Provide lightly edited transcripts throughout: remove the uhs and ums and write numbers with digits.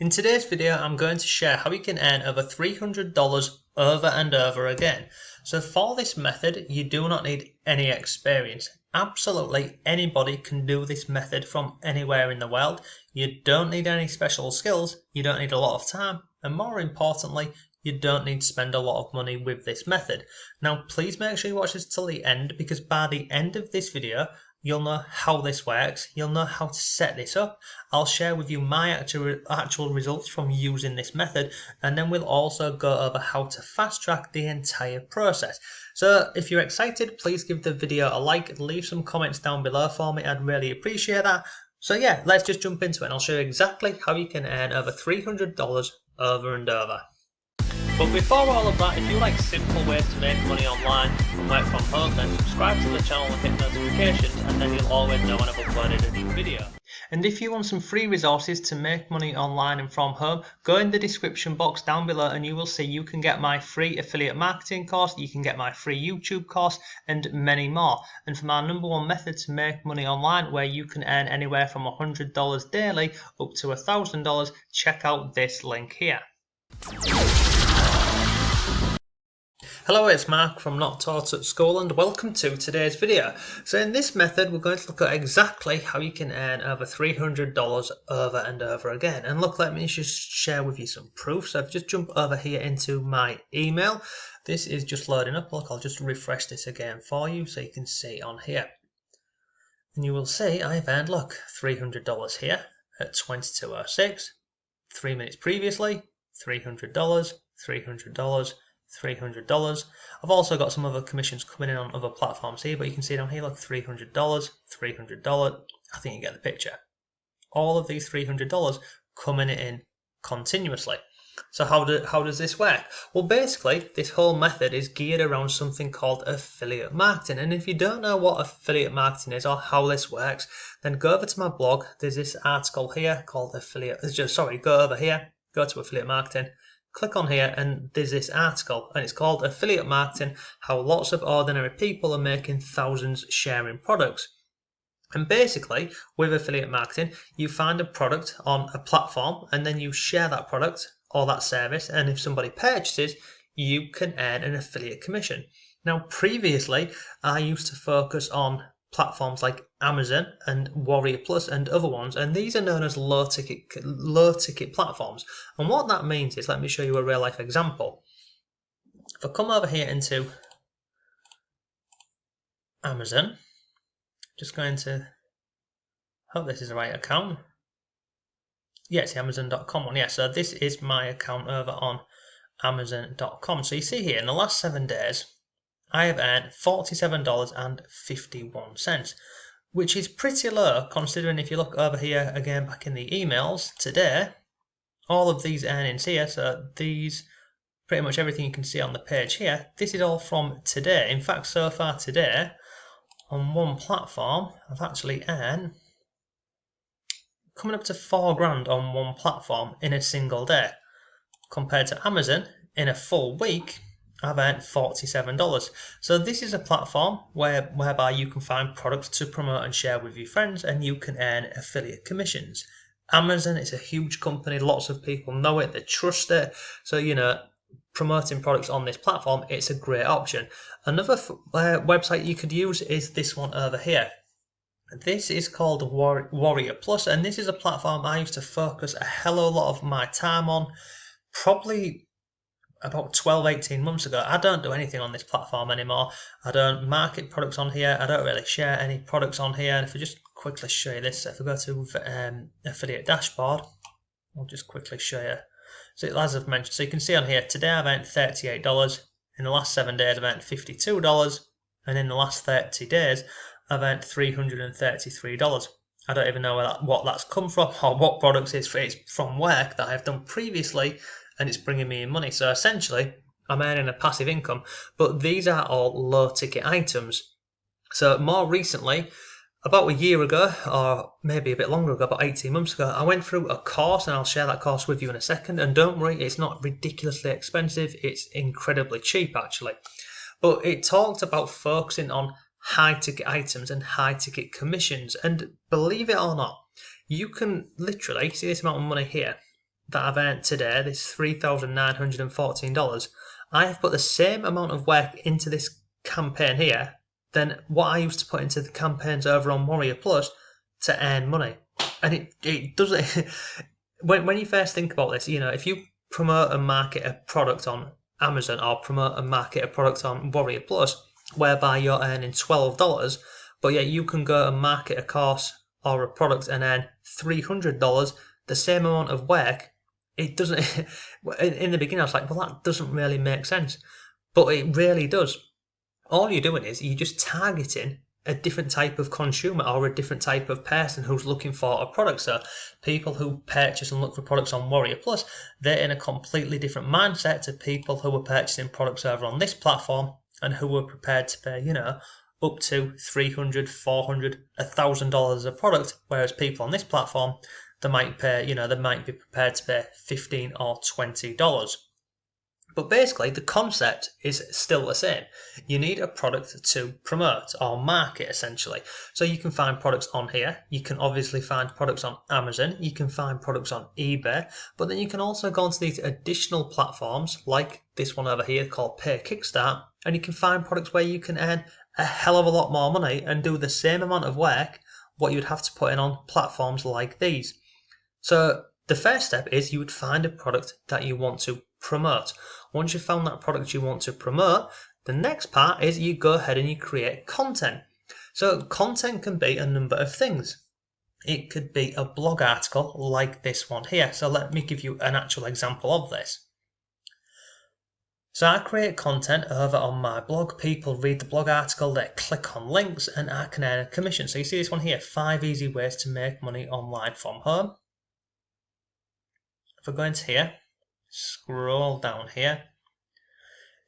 In today's video, I'm going to share how you can earn over $300 over and over again. So for this method, you do not need any experience. Absolutely anybody can do this method from anywhere in the world. You don't need any special skills, you don't need a lot of time, and more importantly, you don't need to spend a lot of money with this method. Now, please make sure you watch this till the end, because by the end of this video, you'll know how this works, you'll know how to set this up. I'll share with you my actual results from using this method, and then we'll also go over how to fast track the entire process. So if you're excited, please give the video a like, leave some comments down below for me, I'd really appreciate that. So yeah, let's just jump into it and I'll show you exactly how you can earn over $300 over and over. But before all of that, if you like simple ways to make money online and work from home, then subscribe to the channel and hit notifications, and then you'll always know when I've uploaded a new video. And if you want some free resources to make money online and from home, go in the description box down below and you will see you can get my free affiliate marketing course, you can get my free YouTube course, and many more. And for my #1 method to make money online, where you can earn anywhere from $100 daily up to $1,000, check out this link here. Hello, it's Mark from Not Taught at School and welcome to today's video. So in this method we're going to look at exactly how you can earn over $300 over and over again. And look, let me just share with you some proof. So I've just jumped over here into my email. This is just loading up. Look, I'll just refresh this again for you so you can see on here. And you will see I've earned, look, $300 here at 22:06. 3 minutes previously, $300, $300, $300. I've also got some other commissions coming in on other platforms here, but you can see down here, look, $300, $300. I think you get the picture. All of these $300 coming in continuously. So how does this work? Well, basically, this whole method is geared around something called affiliate marketing. And if you don't know what affiliate marketing is or how this works, then go over to my blog. There's this article here called go over here, go to affiliate marketing. Click on here and there's this article and it's called Affiliate Marketing, How Lots of Ordinary People Are Making Thousands Sharing Products. And basically, with affiliate marketing, you find a product on a platform and then you share that product or that service, and if somebody purchases, you can earn an affiliate commission. Now, previously, I used to focus on platforms like Amazon and Warrior Plus and other ones, and these are known as low ticket platforms. And what that means is, let me show you a real life example. If I come over here into Amazon, just going to hope this is the right account. Yeah, it's the Amazon.com one. Yeah, so this is my account over on Amazon.com. So you see here, in the last 7 days, I have earned $47.51, which is pretty low considering if you look over here again back in the emails today, all of these earnings here, so these, pretty much everything you can see on the page here, this is all from today. In fact, so far today, on one platform, I've actually earned coming up to $4 grand on one platform in a single day. Compared to Amazon, in a full week, I've earned $47. So this is a platform whereby you can find products to promote and share with your friends, and you can earn affiliate commissions. Amazon is a huge company, lots of people know it, they trust it. So, you know, promoting products on this platform, it's a great option. Another website you could use is this one over here. This is called Warrior Plus, and this is a platform I used to focus a hell of a lot of my time on, probably about 12-18 months ago. I don't do anything on this platform anymore. I don't market products on here. I don't really share any products on here. And if I just quickly show you this, if I go to affiliate dashboard, I'll just quickly show you. So as I've mentioned, so you can see on here, today I've earned $38. In the last 7 days I've earned $52, and in the last 30 days I've earned $333. I don't even know what that's come from or what products it's from work that I've done previously, and it's bringing me in money. So essentially, I'm earning a passive income, but these are all low ticket items. So more recently, about a year ago, or maybe a bit longer ago, about 18 months ago, I went through a course, and I'll share that course with you in a second. And don't worry, it's not ridiculously expensive, it's incredibly cheap actually. But it talked about focusing on high ticket items and high ticket commissions, and believe it or not, you can literally see this amount of money here. that I've earned today, this $3,914, I have put the same amount of work into this campaign here than what I used to put into the campaigns over on Warrior Plus to earn money. And it doesn't. when you first think about this, if you promote and market a product on Amazon or promote and market a product on Warrior Plus, whereby you're earning $12, but yet you can go and market a course or a product and earn $300, the same amount of work, it doesn't. In the beginning, I was like, well, that doesn't really make sense, but it really does. All you're doing is you're just targeting a different type of consumer or a different type of person who's looking for a product. So people who purchase and look for products on Warrior Plus, they're in a completely different mindset to people who are purchasing products over on this platform and who are prepared to pay, up to $300, $400, $1,000 a product, whereas people on this platform, they might pay, they might be prepared to pay $15 or $20. But basically, the concept is still the same. You need a product to promote or market, essentially. So you can find products on here. You can obviously find products on Amazon. You can find products on eBay. But then you can also go onto these additional platforms, like this one over here called Pay Kickstart, and you can find products where you can earn a hell of a lot more money and do the same amount of work what you'd have to put in on platforms like these. So the first step is you would find a product that you want to promote. Once you've found that product you want to promote, the next part is you go ahead and you create content. So content can be a number of things. It could be a blog article like this one here. So let me give you an actual example of this. So I create content over on my blog. People read the blog article, they click on links, and I can earn a commission. So you see this one here, 5 easy ways to make money online from home. If I go into here, scroll down here,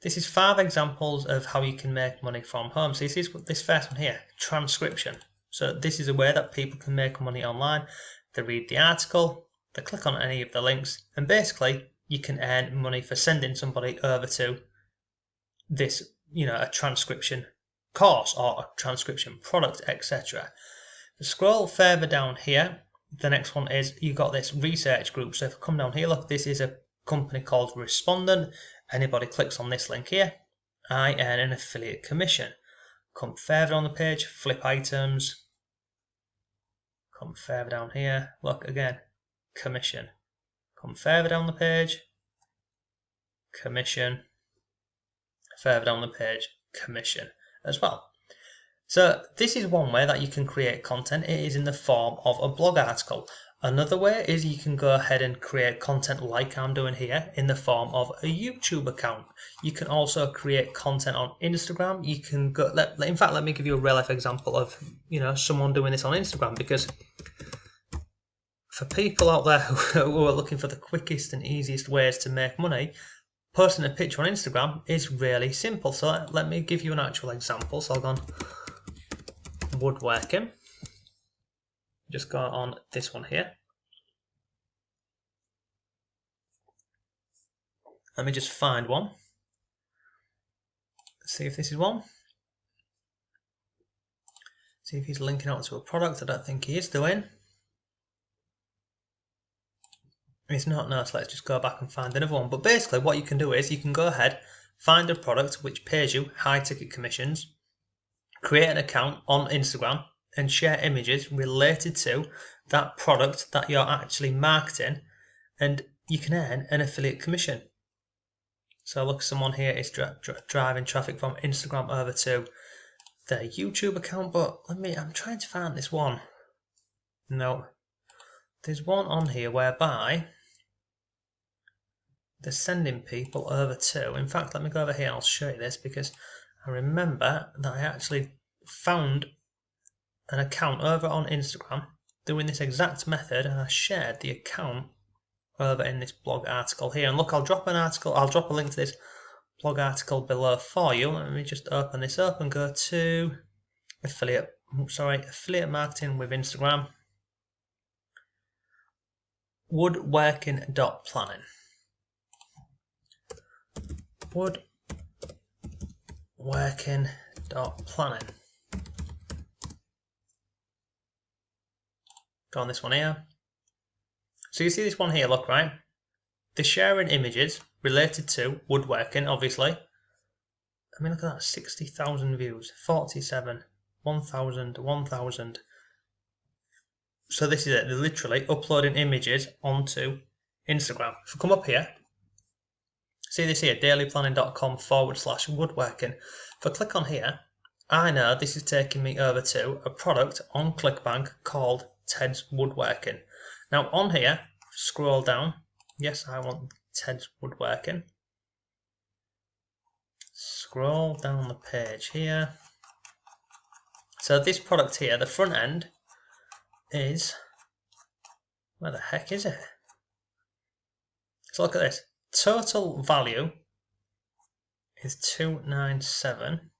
this is 5 examples of how you can make money from home. So you see this first one here, transcription. So this is a way that people can make money online. They read the article, they click on any of the links, and basically you can earn money for sending somebody over to this, a transcription course or a transcription product, etc. Scroll further down here. The next one is you got this research group. So if I come down here, look, this is a company called Respondent. Anybody clicks on this link here, I earn an affiliate commission. Come further on the page, flip items. Come further down here, look again, commission. Come further down the page, commission. Further down the page, commission as well. So this is one way that you can create content. It is in the form of a blog article. Another way is you can go ahead and create content like I'm doing here in the form of a YouTube account. You can also create content on Instagram. You can go, in fact, let me give you a real life example of, someone doing this on Instagram, because for people out there who are looking for the quickest and easiest ways to make money, posting a picture on Instagram is really simple. So let me give you an actual example. So I'll go on woodworking. Just go on this one here. Let me just find one. See if this is one. See if he's linking out to a product. I don't think he is doing. It's not. No, so let's just go back and find another one. But basically what you can do is you can go ahead, find a product which pays you high ticket commissions, create an account on Instagram and share images related to that product that you're actually marketing, and you can earn an affiliate commission. So look, someone here is driving traffic from Instagram over to their YouTube account, but I'm trying to find this one. No, there's one on here whereby they're sending people over to, in fact, let me go over here and I'll show you this, because I remember that I actually found an account over on Instagram doing this exact method, and I shared the account over in this blog article here. And look, I'll drop a link to this blog article below for you. Let me just open this up and go to affiliate marketing with Instagram. Woodworking.planning. Woodworking.planning. Go on this one here. So you see this one here, look, right? They're sharing images related to woodworking, obviously. I mean, look at that, 60,000 views, 47, 1,000, 1,000. So this is it, they're literally uploading images onto Instagram. If we come up here, see this here, dailyplanning.com/woodworking. If I click on here, I know this is taking me over to a product on ClickBank called Ted's Woodworking. Now on here, scroll down. Yes, I want Ted's Woodworking. Scroll down the page here. So this product here, the front end is, where the heck is it? So look at this. Total value is 297.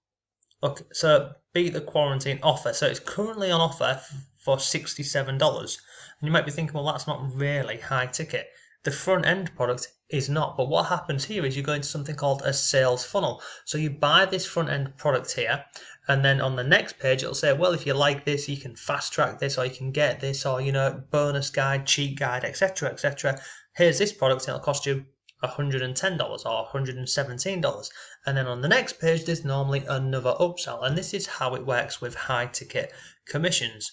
Look, so beat the quarantine offer. So it's currently on offer for $67. And you might be thinking, well, that's not really high ticket. The front end product is not. But what happens here is you go into something called a sales funnel. So you buy this front end product here, and then on the next page it'll say, well, if you like this, you can fast track this, or you can get this, or bonus guide, cheat guide, etc., etc. Here's this product, and it'll cost you $110 or $117, and then on the next page there's normally another upsell. And this is how it works with high ticket commissions.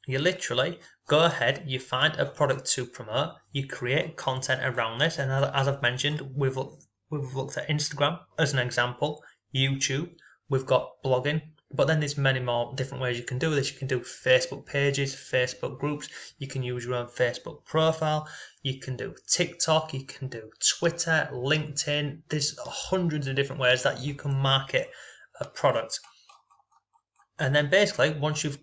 You literally go ahead, you find a product to promote, you create content around this, and as I've mentioned, we've looked at Instagram as an example, YouTube, we've got blogging, but then there's many more different ways you can do this. You can do Facebook pages, Facebook groups, you can use your own Facebook profile, you can do TikTok, you can do Twitter, LinkedIn. There's hundreds of different ways that you can market a product. And then basically, once you've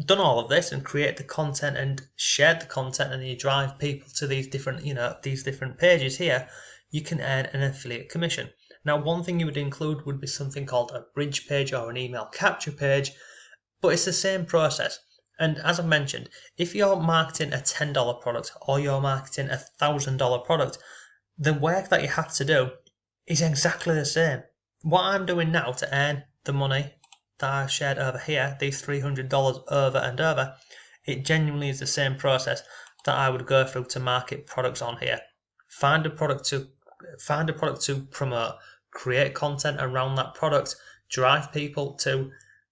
done all of this and create the content and shared the content, and you drive people to these different, these different pages here, you can earn an affiliate commission. Now, one thing you would include would be something called a bridge page or an email capture page, but it's the same process. And as I mentioned, if you're marketing a $10 product or you're marketing a $1,000 product, the work that you have to do is exactly the same. What I'm doing now to earn the money that I've shared over here, these $300 over and over, it genuinely is the same process that I would go through to market products on here. Find a product to promote, create content around that product, drive people to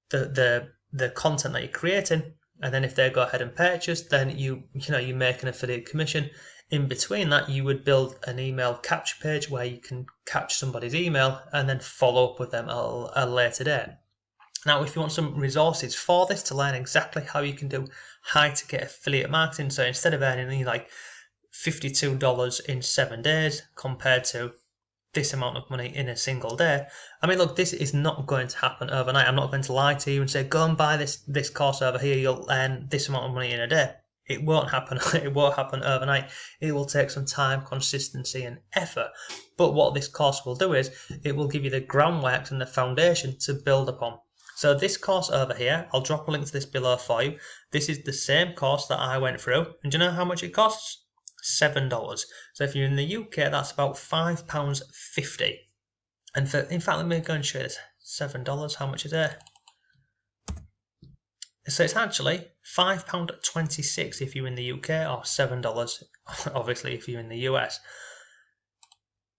the content that you're creating, and then if they go ahead and purchase, then you make an affiliate commission. In between that, you would build an email capture page where you can catch somebody's email and then follow up with them at a later date. Now, if you want some resources for this to learn exactly how you can do high ticket affiliate marketing, so instead of earning like $52 in 7 days compared to this amount of money in a single day, I mean, look, this is not going to happen overnight. I'm not going to lie to you and say, go and buy this course over here, you'll earn this amount of money in a day. It won't happen. It won't happen overnight. It will take some time, consistency, and effort. But what this course will do is it will give you the groundwork and the foundation to build upon. So this course over here, I'll drop a link to this below for you. This is the same course that I went through. And do you know how much it costs? $7. So if you're in the UK, that's about £5.50. And in fact, let me go and show you this. $7, how much is it? So it's actually £5.26 if you're in the UK, or $7 obviously if you're in the US.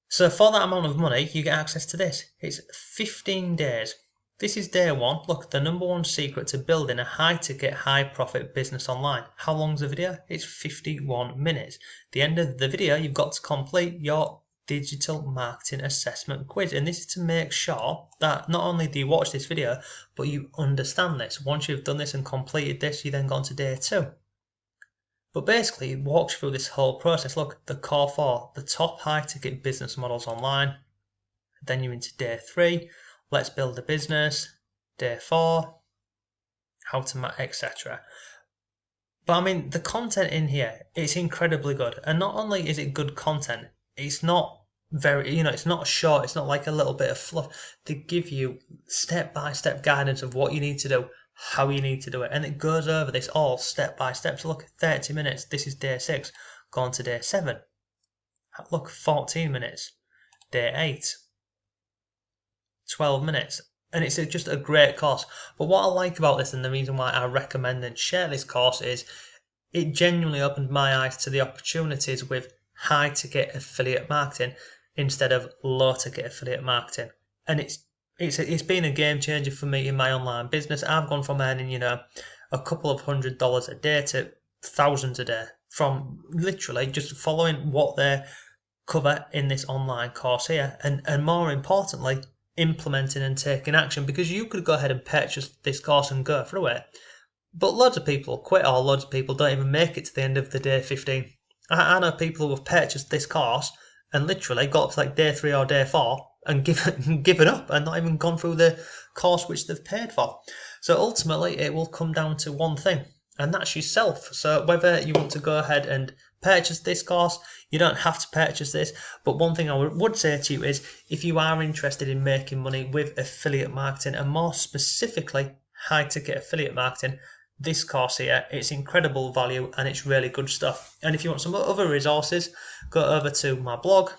So for that amount of money, you get access to this. It's 15 days. This is day one. Look, the number one secret to building a high ticket, high profit business online. How long's the video? It's 51 minutes. At the end of the video, you've got to complete your digital marketing assessment quiz. And this is to make sure that not only do you watch this video, but you understand this. Once you've done this and completed this, you then go on to day two. But basically, it walks through this whole process. Look, the core four, the top high ticket business models online. Then you're into day three. Let's build a business. Day 4, how to etc. But I mean, the content in here, it's incredibly good. And not only is it good content, it's not very, it's not short. It's not like a little bit of fluff. They give you step-by-step guidance of what you need to do, how you need to do it. And it goes over this all step by step. So look, 30 minutes. This is day 6. Go on to day 7. Look, 14 minutes. Day 8. 12 minutes, and it's just a great course. But what I like about this, and the reason why I recommend and share this course, is it genuinely opened my eyes to the opportunities with high ticket affiliate marketing instead of low ticket affiliate marketing. And it's been a game changer for me in my online business. I've gone from earning, a couple of $100s a day to thousands a day from literally just following what they cover in this online course here, and more importantly, implementing and taking action, because you could go ahead and purchase this course and go through it, but loads of people quit, or loads of people don't even make it to the end of the day 15. I know people who have purchased this course and literally got to like day 3 or day 4 and given up and not even gone through the course which they've paid for. So ultimately, it will come down to one thing, and that's yourself. So whether you want to go ahead and purchase this course, you don't have to purchase this, but one thing I would say to you is, if you are interested in making money with affiliate marketing, and more specifically high ticket affiliate marketing, this course here, it's incredible value and it's really good stuff. And if you want some other resources, go over to my blog.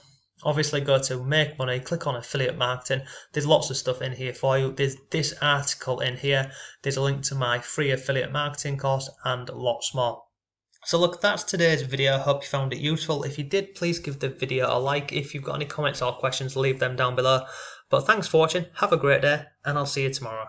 Obviously, go to Make Money, click on Affiliate Marketing. There's lots of stuff in here for you. There's this article in here. There's a link to my free affiliate marketing course and lots more. So look, that's today's video. Hope you found it useful. If you did, please give the video a like. If you've got any comments or questions, leave them down below. But thanks for watching. Have a great day, and I'll see you tomorrow.